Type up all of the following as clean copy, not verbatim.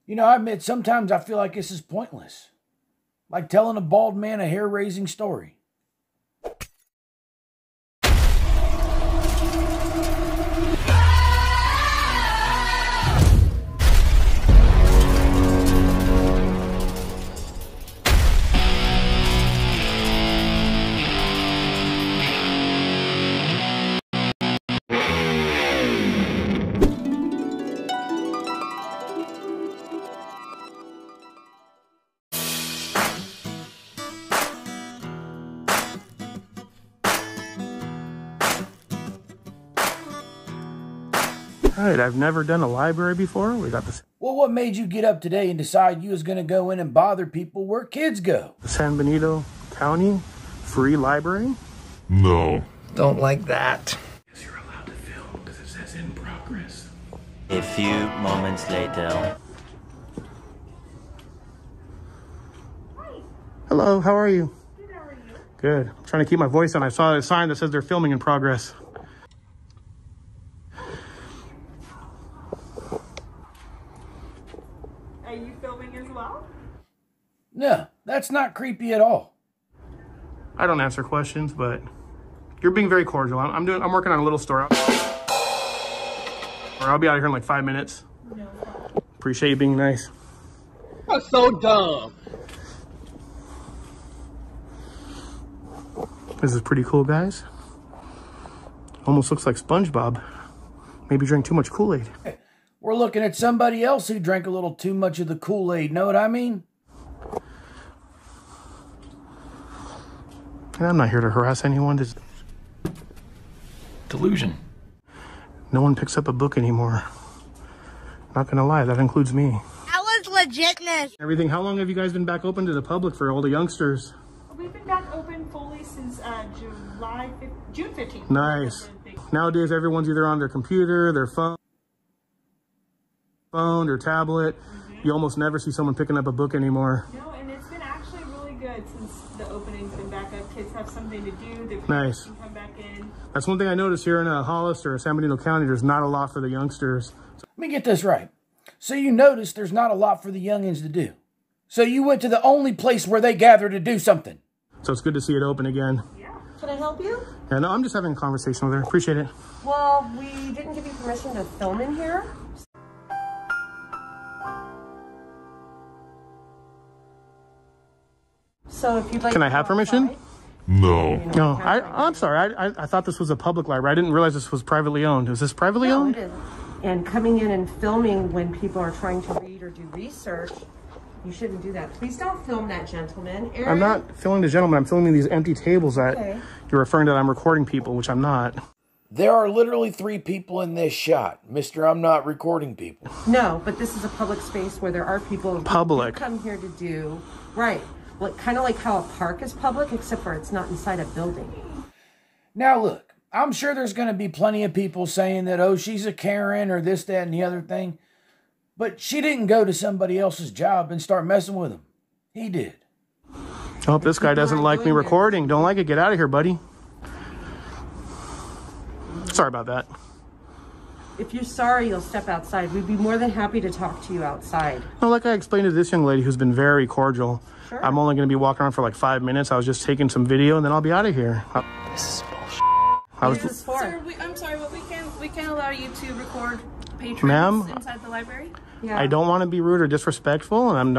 You know, I admit sometimes I feel like this is pointless. Like telling a bald man a hair-raising story. Right, I've never done a library before. We got this. Well, what made you get up today and decide you was going to go in and bother people where kids go? The San Benito County Free Library? No. Don't like that. Yes, you're allowed to film because it says in progress. A few moments later. Hi. Hello, how are you? Good, how are you? Good. I'm trying to keep my voice on. I saw a sign that says they're filming in progress. Are you filming as well? No, that's not creepy at all. I don't answer questions, but you're being very cordial. I'm working on a little story. Or I'll be out of here in like 5 minutes. No. Appreciate you being nice. That's so dumb. This is pretty cool, guys. Almost looks like SpongeBob. Maybe drank too much Kool-Aid. We're looking at somebody else who drank a little too much of the Kool-Aid, know what I mean? And I'm not here to harass anyone. Delusion. No one picks up a book anymore. Not gonna lie, that includes me. That was legitness. Everything, how long have you guys been back open to the public for all the youngsters? We've been back open fully since June 15th. Nice. Nowadays, everyone's either on their computer, their phone, or tablet. You almost never see someone picking up a book anymore. No, and it's been actually really good since the opening's been back up. Kids have something to do. Their Nice. can come back in. That's one thing I noticed here in Hollister or San Benito County. There's not a lot for the youngsters. Let me get this right. So you noticed there's not a lot for the youngins to do. So you went to the only place where they gather to do something. So it's good to see it open again. Yeah. Can I help you? And I'm just having a conversation with her. Appreciate it. Well, we didn't give you permission to film in here. So if you'd like Can to I have go permission? outside, No. you know, No, you can. I'm sorry. I thought this was a public library. I didn't realize this was privately owned. Is this privately No, owned? it is. And coming in and filming when people are trying to read or do research, you shouldn't do that. Please don't film that, gentleman. Aaron? I'm not filming the gentleman. I'm filming these empty tables that Okay. you're referring to that I'm recording people, which I'm not. There are literally 3 people in this shot. Mister, I'm not recording people. No, but this is a public space where there are people who Public. come here to do, right. Well, kind of like how a park is public, except for it's not inside a building. Now look, I'm sure there's going to be plenty of people saying that, oh, she's a Karen or this, that, and the other thing. But she didn't go to somebody else's job and start messing with him. He did. I hope this guy doesn't like me doing this. recording. Don't like it. Get out of here, buddy. Sorry about that. If you're sorry, you'll step outside. We'd be more than happy to talk to you outside. No, like I explained to this young lady who's been very cordial. Sure. I'm only going to be walking around for like 5 minutes. I was just taking some video and then I'll be out of here. This is bullshit. I was, What is this for? Sir, I'm sorry, but we can't allow you to record patrons Ma'am? inside the library. Yeah. I don't want to be rude or disrespectful, and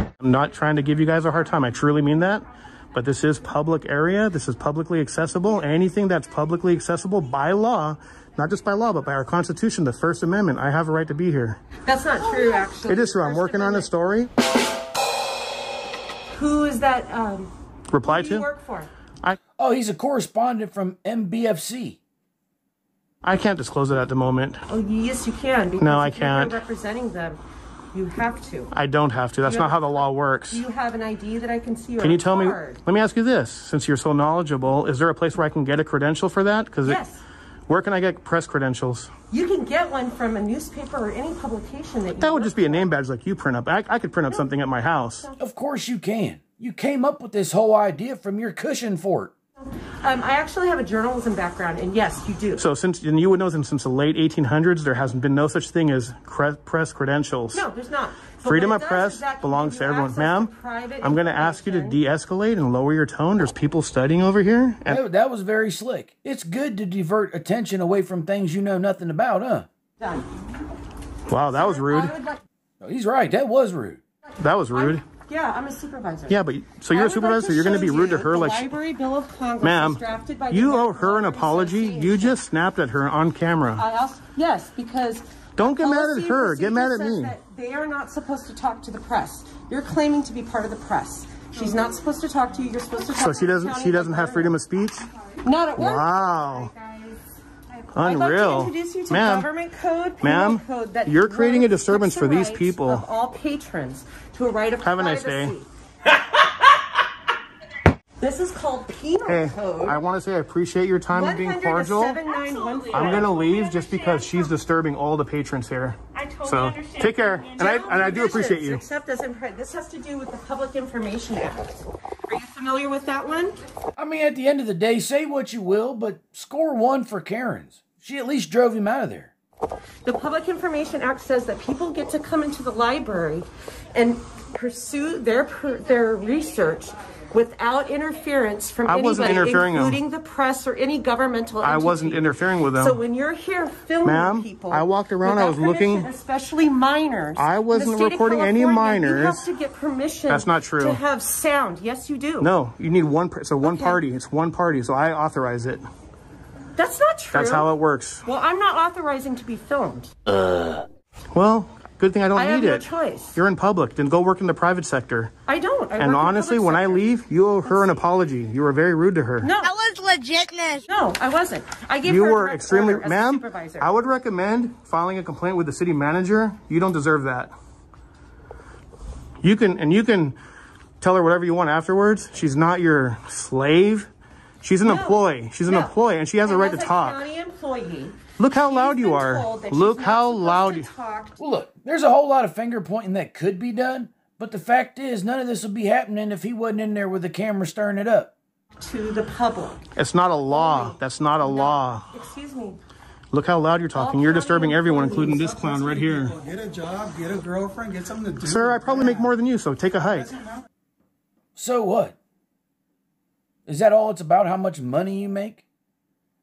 I'm not trying to give you guys a hard time. I truly mean that. But this is public area. This is publicly accessible. Anything that's publicly accessible by law, not just by law, but by our Constitution, the First Amendment, I have a right to be here. That's not true, actually. It is true. I'm working on a story. Who is that? Reply Who do you to? work for? Oh, he's a correspondent from MBFC. I can't disclose it at the moment. Oh, yes, you can. Because No, I if you're here can't. representing them, you have to. I don't have to. That's You not have- how the law works. Do you have an ID that I can see? Or Can you a tell me, card? let me ask you this, since you're so knowledgeable, is there a place where I can get a credential for that? Because Yes. where can I get press credentials? You can get one from a newspaper or any publication that you That would work just be a for. name badge like you print up. I could print up something at my house. Of course you can. You came up with this whole idea from your cushion fort. I actually have a journalism background, and yes, you do. So and you would know since the late 1800s, there has been no such thing as press credentials. No, there's not. Freedom of press belongs to everyone. Ma'am, I'm going to ask you to de-escalate and lower your tone. There's people studying over here. And That was very slick. It's good to divert attention away from things you know nothing about, huh? Done. wow, that was rude. Oh, he's right. That was rude. That was rude. Yeah, I'm a supervisor. Yeah, but so you're a supervisor, you're going to be rude to her like... Library Bill of Congress Ma'am, drafted by you the owe her an apology. You just snapped at her on camera. Yes, because... Don't get mad at her. Get mad at says me. that they are not supposed to talk to the press. You're claiming to be part of the press. She's not supposed to talk to you. You're supposed to talk So she doesn't have freedom of speech? Not at work. Wow. I'd like to Unreal. introduce you to Ma'am, government code, ma'am, penal code that you're creating a disturbance protects for the these rights people. of all patrons to a right of Have a nice day. privacy. This is called penal Hey, code. I want to say I appreciate your time and being cordial. 100-7914. I'm going to leave just because she's disturbing all the patrons here. I totally So understand. take care. And I do appreciate you. Except as in print. This has to do with the Public Information Act. Are you familiar with that one? I mean, at the end of the day, say what you will, but score one for Karen's. She at least drove him out of there. The Public Information Act says that people get to come into the library and pursue their research without interference from I wasn't anybody, interfering with them. including the press or any governmental entity. I wasn't interfering with them. So when you're here filming Ma'am, people, I walked around, I was without looking- permission, especially minors. I wasn't in the state of recording any California, minors. You have to get permission. That's not true. To have sound. Yes, you do. No, you need one. So one Okay. party. It's one party. So I authorize it. That's not true. That's how it works. Well, I'm not authorizing to be filmed. Well, good thing I don't I have need no it. choice. You're in public. Then go work in the private sector. I don't. I And work in honestly, public when I sector. leave, you owe her an apology. You were very rude to her. No. That was legitness. No, I wasn't. I gave You her a were direct extremely, order as a ma'am, supervisor. I would recommend filing a complaint with the city manager. You don't deserve that. You can tell her whatever you want afterwards. She's not your slave. She's an employee. She's an employee, and she has a right to As a talk. county employee, Look how she's loud you been are. told that Look she's not how supposed loud to you... talk Well, look, there's a whole lot of finger pointing that could be done, but the fact is, none of this would be happening if he wasn't in there with the camera stirring it up. to the public. It's not a law. That's not a law. Excuse me. Look how loud you're talking. You're disturbing everyone, including this clown right here. Get a job, get a girlfriend, get something to do. Sir, I probably make more than you, so take a hike. So what? Is that all it's about, how much money you make?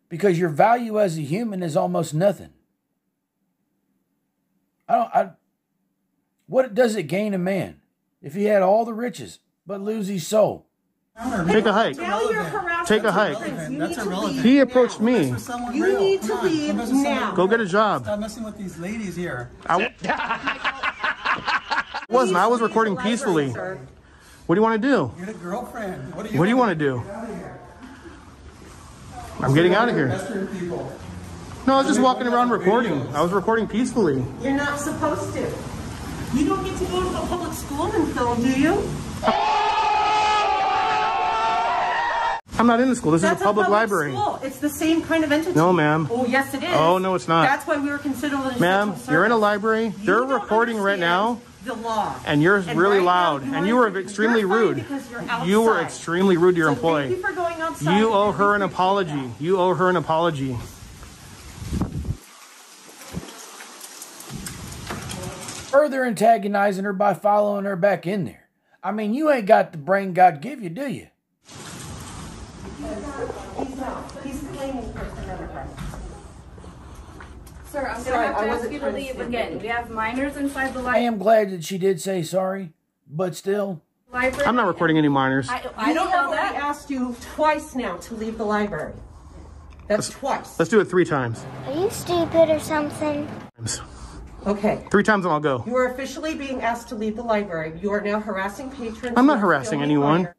Because your value as a human is almost nothing. What does it gain a man if he had all the riches but lose his soul? Take a hike. Now you're harassing Take a hike. children. You That's need to irrelevant. leave He approached now. me. You need to leave now. Go get a job. Stop messing with these ladies here. I wasn't. I was recording peacefully. What do you want to do? Get a girlfriend. What do you want to do? I'm getting out of here. Western people. No, I was just walking around recording. I was recording peacefully. You're not supposed to. You don't get to go to a public school and film, do you? I'm not in the school. This That's is a public library. School. It's the same kind of entity. No, ma'am. Oh, yes, it is. Oh, no, it's not. That's why we were considered an Ma'am, essential you're in a service. library. You They're don't recording right now. The law. And you're really right loud. now And you were are- extremely you're fine rude. because you're You were outside. extremely rude to your So employee. Thank you for going outside. You owe her an We appreciate apology. that. You owe her an apology. Further antagonizing her by following her back in there. I mean, you ain't got the brain God give you, do you? He's claiming First Amendment rights. Sir, I'm Sorry, gonna I have to ask wasn't you to trying to leave stand again. up. We have minors inside the I library. am glad that she did say sorry, but still. I'm not recording any minors. I We don't have know already that. asked you twice now to leave the library. That's twice. Let's do it 3 times. Are you stupid or something? Okay. 3 times and I'll go. You are officially being asked to leave the library. You are now harassing patrons. I'm not who are harassing filming anyone. minors.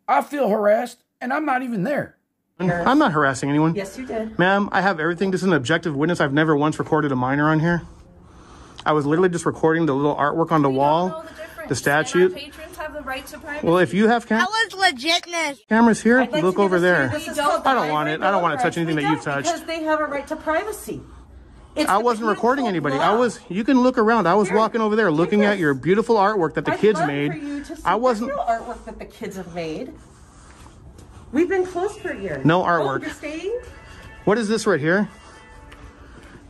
I feel harassed, and I'm not even there. I'm not harassing anyone. Yes, you did. Ma'am, I have everything. This is an objective witness. I've never once recorded a minor on here. I was literally just recording the little artwork on the wall, the statue. Patrons have the right to privacy. Well, if you have That was legitness. cameras here, I'd like look to give over us to you. there. This is called the I don't want Library it. I don't Bill want of to touch Rights. anything We that you've don't, touched. because they have a right to privacy. It's I the wasn't Supreme recording Court anybody. law. You can look around. I was Here, walking over there looking take at this. your beautiful artwork that the I'd kids love made. for you to see I wasn't. the real artwork that the kids have made. We've been closed for a year. No Oh, artwork. you're staying? What is this right here?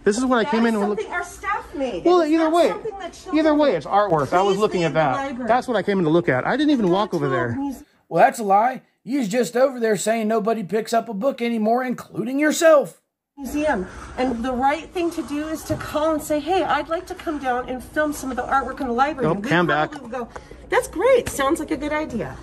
This is what I came in and something our staff made. Well, It's either not way, something that children it's artwork. I was Please looking at leave the that. library. That's what I came in to look at. I didn't even walk over there. Well, that's a lie. You was just over there saying nobody picks up a book anymore, including yourself. Museum, and the right thing to do is to call and say, hey, I'd like to come down and film some of the artwork in the library. Nope, And we come back. probably would go, that's great, sounds like a good idea.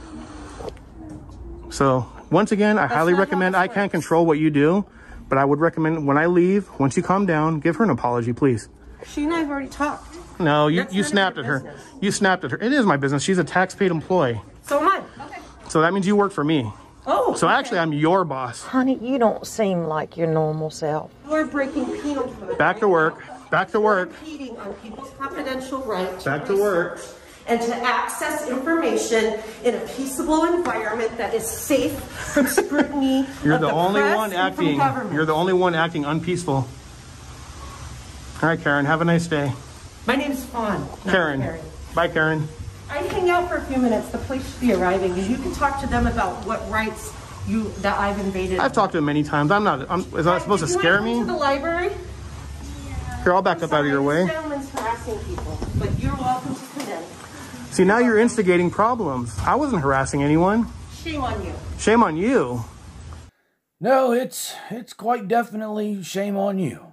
So once again, I highly not how recommend. this I can't works. control what you do, but I would recommend when I leave, once you calm down, give her an apology, please. She and I have already talked. No, you That's none of snapped your at her. business. You snapped at her. It is my business. She's a tax-paid employee. So am I. So that means you work for me. Oh, So actually, I'm your boss. Honey, you don't seem like your normal self. you're breaking penal code. Back to work. Back to work. Impeding on people's confidential right Back to work. research and to access information in a peaceable environment that is safe from scrutiny. You're of the only press one and from acting. government. You're the only one acting unpeaceful. All right, Karen. Have a nice day. My name's Fawn. not Karen. Bye, Karen. I hang out for a few minutes. The police should be arriving, and you can talk to them about what rights that I've invaded. I've talked to him many times. Is that supposed to scare me? To the library. Here, I'll back up out of your way. This gentleman's harassing people, but you're welcome to come in. See, now you're instigating problems. I wasn't harassing anyone. Shame on you. Shame on you. No, it's quite definitely shame on you.